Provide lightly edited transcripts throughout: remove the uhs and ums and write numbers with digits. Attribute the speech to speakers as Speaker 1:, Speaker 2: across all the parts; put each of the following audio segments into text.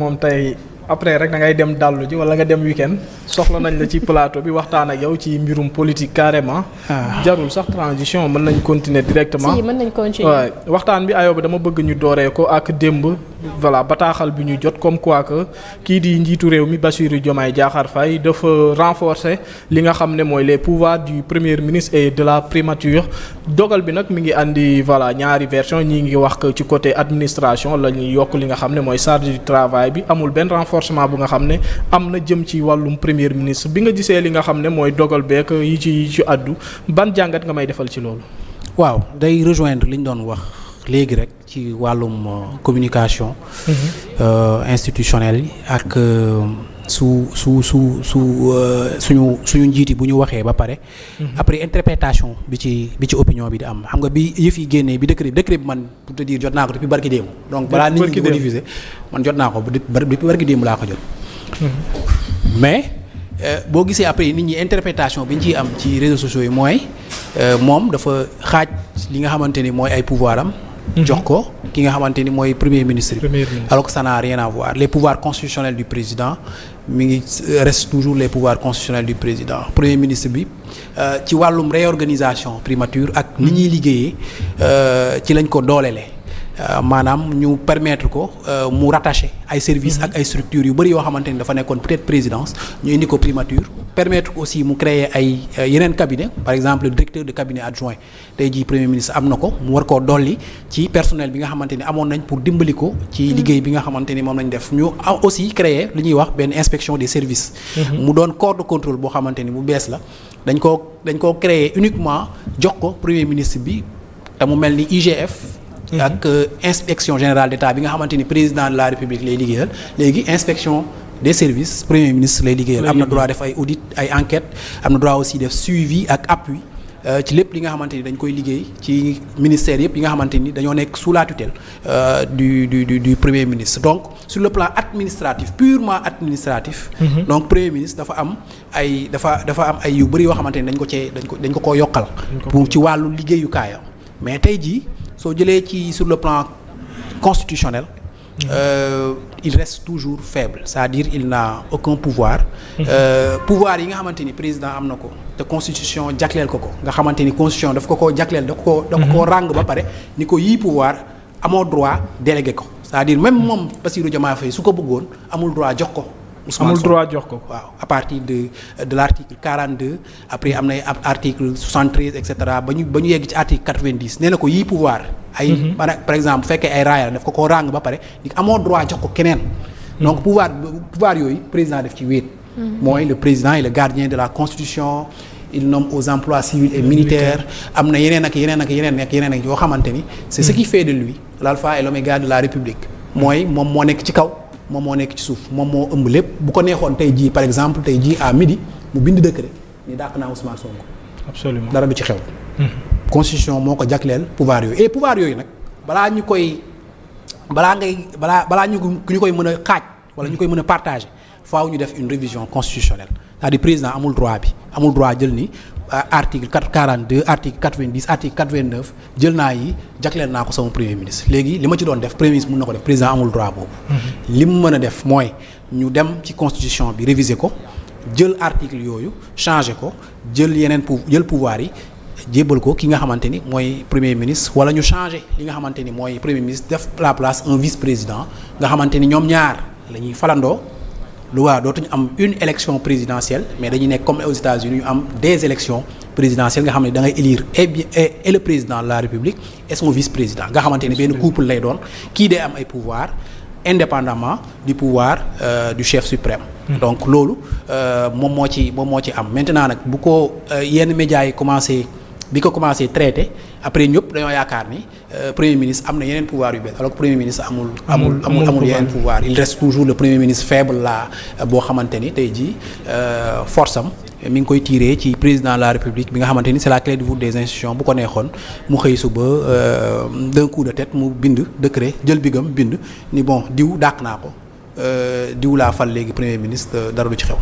Speaker 1: moom tey après rek da ngay dem dallu ji wala nga dem weekend soxla nañ la ci plateau bi waxtaan ak yow ci mbirum politique carrément. jarul sax transition mën nañ continuer directement.
Speaker 2: si mën nañ continuer
Speaker 1: waaw waxtaan bi ayoo bi dama bëgg ñu dooree ko ak démb. voilà bataaxal bi ñu jot comme quoi que kii di njiitu réew mi Bassirou Diomaye Diakhar Faye dafa renforcer li nga xam ne mooy les pouvoirs du premier ministre et de la primature dogal bi nag mi ngi andi voilà ñaari version ñii ngi wax que ci côté administration la ñuy yokk li nga xam ne mooy charge du travail bi amul benn renforcement bu nga xam ne am na jëm ci wàllum premier ministre bi nga gisee li nga xam ne mooy dogal beek yi ci addu ban jàngat nga may defal ci loolu.
Speaker 3: waaw day rejoindre li ñu doon wax léegi rek ci wàllum communication institutionnelle yi ak suñu njiiti bu ñu waxee ba pare après interprétation bi ci opinion bi di am xam nga bi yëf yi génnee bi décret bi man pour te dire jot naa ko depuis barki démb donc balaa nit ñi di ko diffuser man jot naa ko depuis barki démb laa ko jot mais boo gisee après nit ñi interprétation bi ñu ciy am ci réseaux sociaux yi mooy moom dafa xaaj li nga xamante ni mooy ay pouvoir am jox ko ki nga xamante ni mooy premier ministre bi alors que ça n'a rien à voir les pouvoirs constitutionnels du président mi ngi reste toujours les pouvoirs constitutionnels du président premier ministre bi ci wàllum réorganisation primature ak ni ñuy liggéeyee ci lañ ko dooleele maanaam ñu permettre ko mu rattacher ay services ak ay structures yu bëri yoo xamante ni dafa nekkoon peut-être présidence ñu indi ko primature permettre aussi mu créer ay yeneen cabinet par exemple le directeur de cabinet adjoint tey jii premier ministre am na ko mu war koo dolli ci personnel bi nga xamante ni amoon nañ pour dimbali ko ci liggéey bi nga xamante ni moom lañ def ñu aussi créer lu ñuy wax benn inspection des services mu doon corps de contrôle boo xamante ni bu bees la dañ koo créer uniquement jox ko premier ministre bi te mu mel ni IGF ak inspection générale d'État bi nga xamante ni président de la République lay liggéeyal léegi inspection des services premier ministre lay liggéeyal am na droit def ay audit ay enquête am na droit aussi def suivi ak appui ci lépp li nga xamante ni dañ koy liggéey ci ministère yëpp yi nga xamante ni dañoo nekk sous la tutelle du premier ministre donc sur le plan administratif purement administratif donc premier ministre dafa am ay yu bëri yoo xamante ni dañ ko yokkal pour ci wàllu liggéeyukaayam mais tey jii soo jëlee ci sur le plan constitutionnel il reste toujours faible c'est-à-dire il n'a aucun pouvoir pouvoir yi nga xamante ni président am na ko te constitution jagleel ko nga xamante ni constitution daf ko koo jagleel da ko koo ràng ba pare ni ko yii pouvoir amoo droit délégué ko c'est-à-dire même moom Bassirou Diomaye Faye su ko bëggoon amul droit jox ko
Speaker 1: amul droit jox ko
Speaker 3: waaw à partir de l'article 42 après am na article 73 et cetera ba ñu yegg ci article 90 nee na ko yii pouvoir ay par exemple bu fekkee ay raaya daf ko koo ràng ba pare ni amoo droit jox ko keneen donc pouvoir yooyu président def ci wéet mooy le président est le gardien de la constitution il nomme aux emplois civils et militaires am na yeneen ak yoo xamante ni c'est ce qui fait de lui l'alpha et l'oméga de la république mooy moom moo nekk ci kaw moom moo nekk ci suuf moom moo ëmb lépp bu ko neexoon tey jii par exemple tey jii à midi mu bind décret ni dàq naa Ousmane Sonko.
Speaker 1: absolument
Speaker 3: dara du ci xew. constitution moo ko jagleel pouvoir yooyu et pouvoir yooyu nag balaa ñu koy mën a xaaj wala ñu koy mën a partager faaw ñu def une révision constitutionnelle c'est-à-dire président amul droit jël ni article 42 article 90 article 89 jël naa yi jagleel naa ko sama premier ministre léegi li ma ci doon def premier ministre mën na ko def président amul droit boobu. li mu mën a def mooy ñu dem ci constitution bi réviser ko jël article yooyu changer ko jël jël pouvoir yi jébbal ko ki nga xamante ni mooy premier ministre wala ñu changer li nga xamante ni mooy premier ministre def la place un vice-président nga xamante ni ñoom ñaar la ñuy falandoo. lu waa dootuñu am une élection présidentielle mais dañuy nekk comme aux États-Unis ñu am des élections présidentielles nga xam ne da ngay élire et le président de la République et son vice-président nga xamante ni benn couple lay doon kii day am ay pouvoir indépendamment du pouvoir du chef suprême. donc loolu moom moo ci am maintenant nag bu ko yenn médias yi commencé traité après ñëpp dañoo yaakaar ni premier ministre am na yeneen pouvoir yu bees alors que premier ministre amul yeneen pouvoir il reste toujours le premier ministre faible là boo xamante ni tey jii force am mi ngi koy tiré ci président de la république bi nga xamante ni c'est la clé de voûte des institutions bu ko neexoon mu xëy suba d'un coup de tête mu bind décret jël bigam bind ni bon diw dàq naa ko diw laa fal léegi premier ministre dara du ci xew.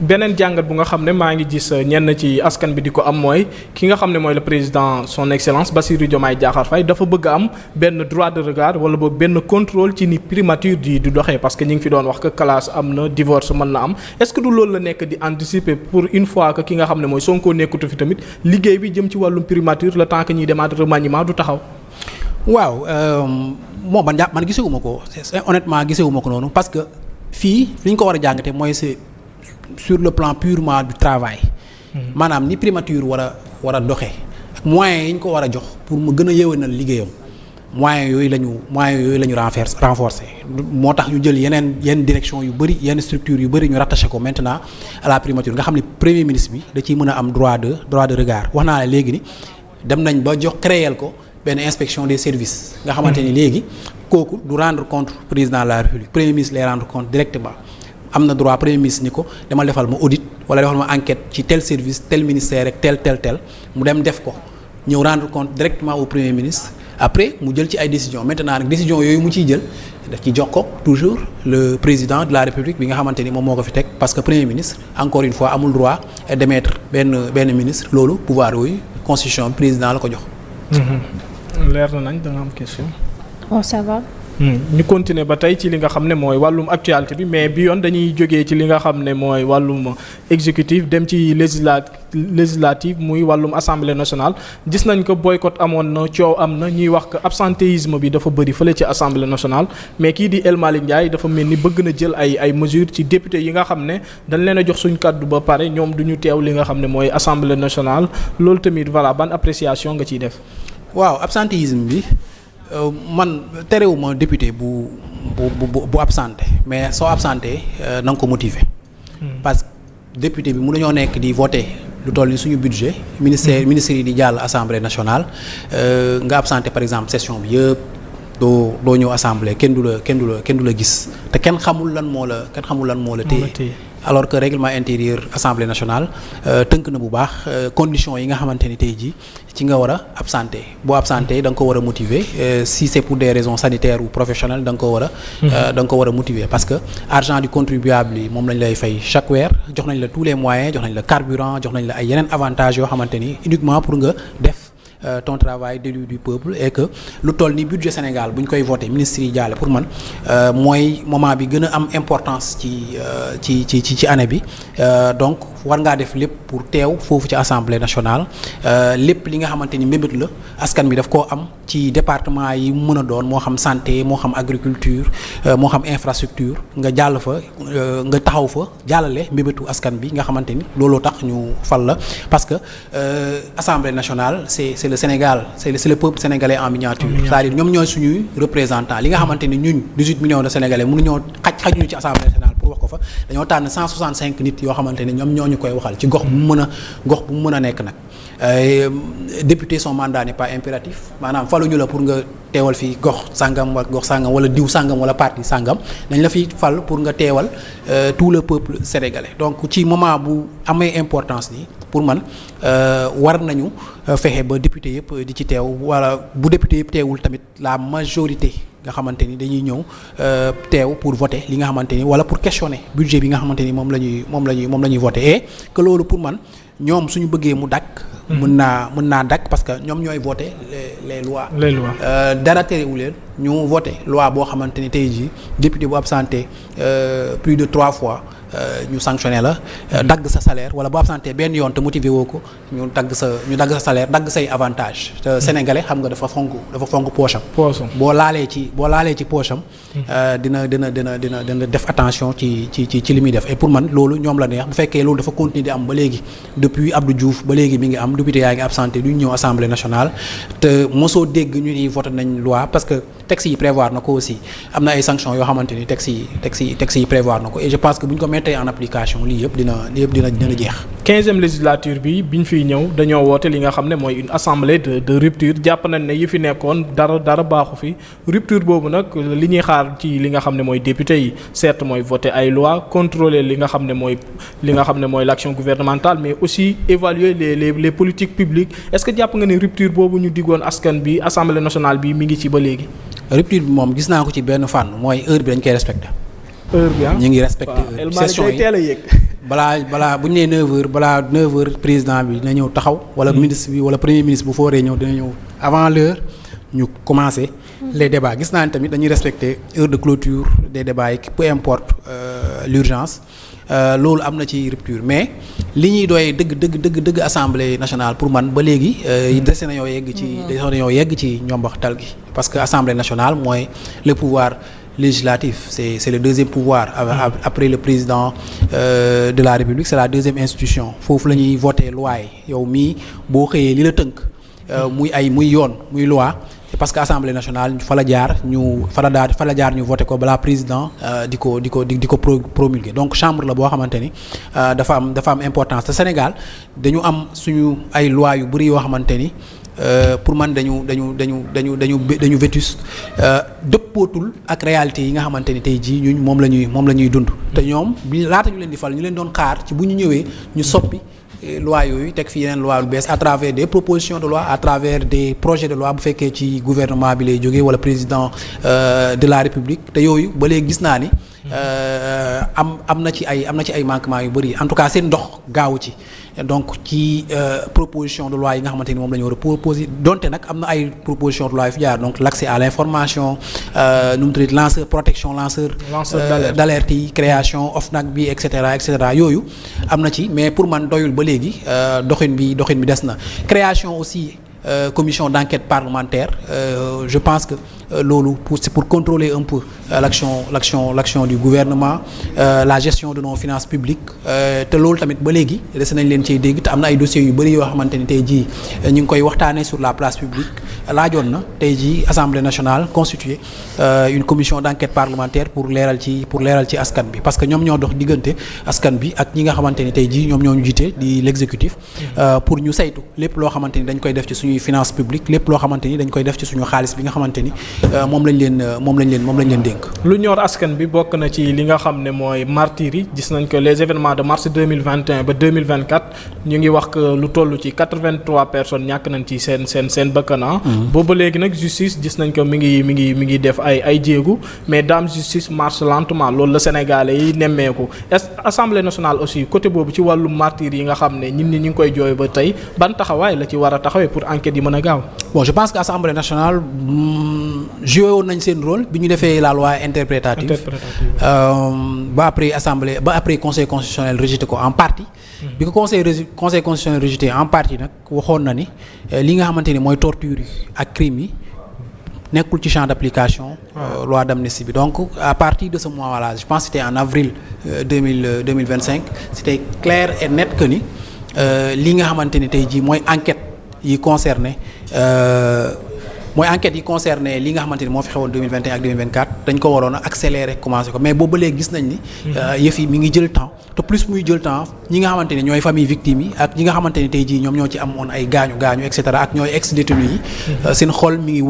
Speaker 1: beneen jàngat bu nga xam ne maa ngi gis ñenn ci askan bi di ko am mooy ki nga xam ne mooy le président son excellence Bassirou Diomaye Diakhar Faye dafa bëgg am benn droit de regard wala boog benn contrôle ci ni primature di doxee parce que ñi ngi fi doon wax que classe am na divorce mën na am est-ce que du loolu la nekk di anticiper pour une fois que ki nga xam ne mooy Sonko nekkutu fi tamit liggéey bi jëm ci wàllum primature le temps que ñuy demaat remaniement du taxaw.
Speaker 3: waaw moom man gisewuma ko honnêtement gisewuma ko noonu parce que fii li ñu ko war a jàngate mooy c'est sur le plan purement du travail. maanaam ni primature war a doxee ak moyens yi ñu ko war a jox pour mu gën a yéwénal liggéeyam moyens yooyu la ñu renforcer moo tax ñu jël yenn direction yu bëri yenn structure yu bëri ñu rattaché ko maintenant à la primature nga xam ne premier ministre bi da ciy mën a am droit de regard wax naa la léegi ni dem nañ ba créer ko benn inspection des services nga xamante ni léegi kooku du rendre compte président de la république premier ministre lay rendre compte directement am na droit premier ministre ni ko demal defal ma audit wala defal ma enquête ci tel service tel ministère rek tel mu dem def ko ñëw rendre compte directement au premier ministre après mu jël ci ay décisions maintenant nag décision yooyu mu ciy jël daf ci jox ko toujours le président de la république bi nga xamante ni moom moo ko fi teg parce que premier ministre encore une fois amul droit d'émettre benn ministre loolu pouvoir yooyu constitution président la ko jox.
Speaker 1: leer na nañ da nga am question.
Speaker 2: oh ça va.
Speaker 1: ñu continuer ba tey ci li nga xam ne mooy wàllum actualité bi mais bi yoon dañuy jógee ci li nga xam ne mooy wàllum exécutif dem ci législative muy wàllum assemblée nationale gis nañ ko boycott amoon na coow am na ñuy wax que absentéisme bi dafa bëri fële ci assemblée nationale mais kii di El Malick Ndiaye dafa mel ni bëgg na jël ay mesures ci député yi nga xam ne dañ leen a jox suñ kàddu ba pare ñoom du ñu teew li nga xam ne mooy assemblée nationale loolu tamit voilà ban appréciation nga ciy def.
Speaker 3: waaw absentéisme bi. man terewuma député bu absenté mais soo absenté na nga ko motiver. parce que député bi mënuñoo nekk di voter lu toll ni suñu budget. ministère yi di jàll assemblée nationale nga absenté par exemple session bi yëpp doo ñëw assemblée kenn du la gis te kenn xamul lan moo la téye alors que règlement intérieur assemblée nationale tënk na bu baax conditions yi nga xamante ni tey jii ci nga war a absenté boo absenté da nga ko war a motiver si c'est pour des raisons sanitaires ou professionnelles da nga ko war a motiver parce que argent du contribuable yi moom lañ lay fay chaque weer jox nañ la tous les moyens jox nañ la carburant jox nañ la ay yeneen avantages yoo xamante ni uniquement pour nga def ton travail d'élu du peuple et que lu toll ni budget Sénégal bu ñu koy voté ministre yi jaale pour man mooy moment bi gën a am importance ci année bi donc war ngaa def lépp pour teew foofu ci assemblée nationale lépp li nga xamante ni mbébét la askan bi daf koo am ci département yi mu mën a doon moo xam santé moo xam agriculture moo xam infrastructure nga jàll fa nga taxaw fa jàllale mbébétu askan bi nga xamante ni looloo tax ñu fal la parce que assemblée nationale c'est le Sénégal c'est le peuple sénégalais en miniature c'est-à-dire ñoom ñooy suñuy représentant li nga xamante ni ñun 18 millions de sénégalais mënuñoo xajuñu ci assemblée nationale pour wax ko fa dañoo tànn 165 nit yoo xamante ni ñoom ñoo ñu koy waxal ci gox bu mu mën a nekk nag député son mandat n'est pas impératif maanaam faluñu la pour nga teewal fi gox sangam wala diw sangam wala parti sangam dañ la fi fal pour nga teewal tout le peuple sénégalais donc ci moment bu amee importance nii pour man war nañu fexe ba député yëpp di ci teew wala bu député yëpp teewul tamit la majorité nga xamante ni dañuy ñëw teew pour voter li nga xamante ni wala pour questionner budget bi nga xamante ni moom la ñuy voter et que loolu pour man ñoom suñu bëggee mu dakk mën naa dakk parce que ñoom ñooy voter les lois. dara terewu leen ñu voter loi boo xamante ni tey jii député bu absenté plus de 3 fois ñu sanctionné la dagg sa salaire wala boo absenté benn yoon te motivé woo ko ñu dagg sa salaire dagg say avantage te sénégalais xam nga dafa fonk poche am. boo laalee ci poche am dina def attention ci li muy def et pour man loolu ñoom la neex bu fekkee loolu dafa continuer di am ba léegi depuis Abdou Diouf ba léegi mi ngi am député yaa ngi absenté duñ ñëw assemblée nationale te mosoo dégg ñu ni voté nañ loi parce que texte yi prévoir na ko aussi am na ay sanctions yoo xamante ni texte yi prévoir na ko et je pense que bu ñu ko mettre en application lii yëpp dina jeex. 15e
Speaker 1: législature bi biñ fiy ñëw dañoo woote li nga xam ne mooy une assemblée de rupture jàpp nañ ne yi fi nekkoon dara baaxu fi rupture boobu nag li ñuy xaar ci li nga xam ne mooy député yi certes mooy voter ay loi contrôler li nga xam ne mooy l'action gouvernementale mais aussi évaluer les politiques publiques est-ce que jàpp nga ne rupture boobu ñu diggoon askan bi assemblée nationale bi mi ngi ci ba léegi.
Speaker 3: rupture bi moom gis naa ko ci benn fànn mooy heure bi dañ koy respecté
Speaker 1: heure bi
Speaker 3: ñu ngi respecté heure session yi
Speaker 1: teel a yéeg.
Speaker 3: balaa bu ñu nee 9h balaa 9h président bi dina ñëw taxaw. wala ministre bi wala premier ministre bu fooree ñëw dina ñëw avant l'heure ñu commencer les débats gis naa ne tamit dañuy respecter heure de clôture des débats yi peu importe l'urgence loolu am na ci rupture mais li ñuy doy dëgg assemblée nationale pour man ba léegi dese nañoo yegg ci njombaxtal gi parce que assemblée nationale mooy le pouvoir législatif c'est le deuxième pouvoir après le président de la République c'est la deuxième institution foofu la ñuy voter loi yi yow mii boo xëyee li la tënk muy yoon muy loi c'est parce que assemblée nationale fa la jaar ñu voté ko balaa président di ko promulguer donc chambre la boo xamante ni dafa am importance te Sénégal dañu am suñu ay loi yu bari yoo xamante ni pour man dañu vétuste dëppootul ak réalité yi nga xamante ni tey jii ñun moom la ñuy dund te ñoom laata ñu leen di fal ñu leen doon xaar ci bu ñu ñëwee ñu soppi loi yooyu teg fi yeneen loi lu bees à travers des propositions de loi à travers des projets de loi bu fekkee ci gouvernement bi lay jógee wala président de la République te yooyu ba léegi gis naa ni am na ci ay manquements yu bari en tout cas seen ndox gaawu ci donc ci proposition de loi yi nga xamante ni moom la ñu war a proposer donte nag am na ay proposition de loi yu fi jaar donc l'accès à l'information nu mu tudd lanceur d'alerte yi création OFNAC bi et cetera yooyu am na ci mais pour man doyul ba léegi doxin bi des na création aussi commission d'enquête parlementaire je pense que loolu c'est pour contrôler un peu l'action du gouvernement la gestion de nos finances publiques te loolu tamit ba léegi des nañ leen ciy dégg te am na ay dossiers yu bari yoo xamante ni tey jii ñu ngi koy waxtaanee sur la place publique laajoon na tey jii Assemblée nationale constituer une commission d'enquête parlementaire pour leeral ci askan bi parce que ñoom ñoo dox diggante askan bi ak ñi nga xamante ni tey jii ñoom ñoo ñu jiite di l'exécutif pour ñu saytu lépp loo xamante ni dañ koy def ci suñuy finances publiques lépp loo xamante ni dañ koy def ci suñu xaalis bi nga xamante ni moom lañ leen dénk.
Speaker 1: lu ñor askan bi bokk na ci li nga xam ne mooy martyrs yi gis nañ que les événements de mars 2021 ba 2024 ñu ngi wax que lu toll ci 83 personnes ñàkk nañ ci seen bakkan. booba léegi nag justice gis nañ que mi ngi def ay jéegu mais dame justice marche lentement loolu la Sénégalais yi nemmeeku Assemblée nationale aussi côté boobu ci wàllu martyrs yi nga xam ne ñi ngi koy jooy ba tey ban taxawaay la ci war a taxawee pour enquête yi mën a gaaw.
Speaker 3: bon je pense que Assemblée nationale joué woon nañ seen rôle bi ñu defee la loi interprétative ba après conseil constitutionnel rejeté ko en partie. bi ko conseil constitutionnel rejeté en partie nag waxoon na ni li nga xamante ni mooy torture yi ak crimes yi nekkul ci champ d'application loi d'amnistie bi donc à partir de ce mois-là je pense que c'était en avril 2025 c'était clair et net que ni li nga xamante ni tey jii mooy enquête yi concerné li nga xamante ni moo fi xewoon 2021 ak 2024 dañ ko waroon a accélérer commencer ko mais boobu ba léegi gis nañ ni yëf yi mi ngi jël temps te plus muy jël temps ñi nga xamante ni ñooy famille victimes yi ak ñi nga xamante ni tey jii ñoom ñoo ci amoon ay gaañu et cetera ak ñooy ex détenus yi seen xol mi ngi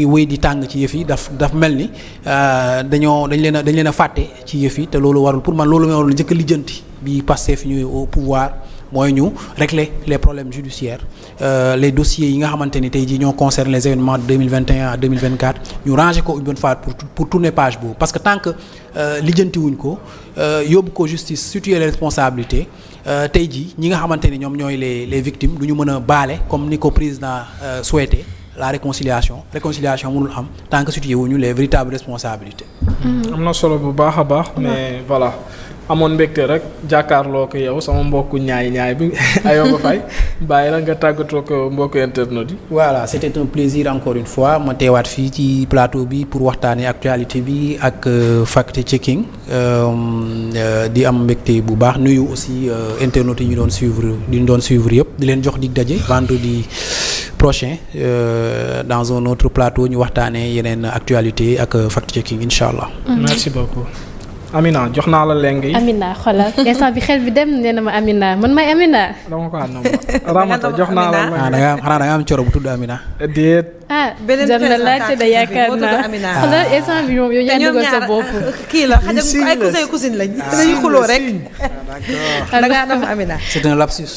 Speaker 3: wéy di tàng ci yëf yi daf mel ni dañ leen a fàtte ci yëf yi te loolu warul pour man loolu may warul njëkk a lijjanti bi Pastef ñuy au pouvoir mooy ñu régler les problèmes judiciaires les dossiers yi nga xamante ni tey jii ñoo concerne les événements de 2021 à 2024 ñu ranger ko une bonne fois pour tourner page boobu parce que tant que lijjanti wuñ ko yóbbu ko justice situer les responsabilités tey jii ñi nga xamante ni ñoom ñooy les victimes du ñu mën a baale comme ni ko président souhaité la réconciliation mënul am tant que situé wuñu les véritables responsabilités.
Speaker 1: am na solo bu baax a baax mais voilà. amoon mbégte rek jàkkaarloo ko yow sama mbokku ñaay bi Ayoba Faye bàyyi la nga tàggatoo ko mbokku internet yi.
Speaker 3: voilà c'était un plaisir encore une fois ma teewaat fii ci plateau bi pour waxtaanee actualité bi ak fact checking di am mbégte bu baax nuyu aussi internautes yi ñu doon suivre yëpp di leen jox dig daje vendredi prochain dans un autre plateau ñu waxtaanee yeneen actualité ak fact checking incha allah.
Speaker 1: merci beaucoup. Amina jox naa la léegi.
Speaker 2: Amina xoolal instant bi xel bi dem nee na ma Amina man may Amina.
Speaker 1: dama ko ànd Ramata jox naa la.
Speaker 3: xanaa da nga am coro bu tudd Amina.
Speaker 1: déet.
Speaker 2: beneen jar na laajte da yaakaar naa xoolal instant bi moom yow yaa dugal sa bopp.
Speaker 4: kii la xajal ay cousin lañ. dañuy xuloo rek. da ngaa am Amina.
Speaker 3: c'est un lapsus.